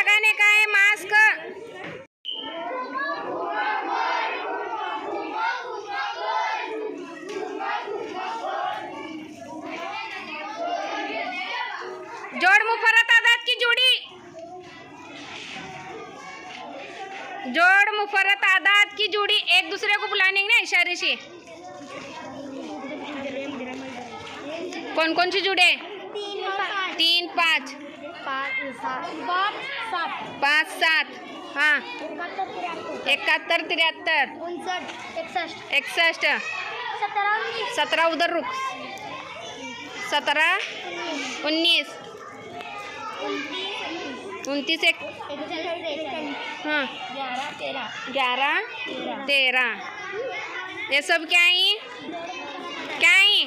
लगाने का है मास्क। जोड़ मुफर्रत आदात की जोड़ी, जोड़ मुफर्रत आदात की जोड़ी एक दूसरे को बुलाने ना इशारे से। कौन कौन सी जुड़े? 3 5 5 7 हाँ 71 73 61 17 उधर रुक 17 19 29 एक हाँ 11 13 ये सब क्या है? क्या है?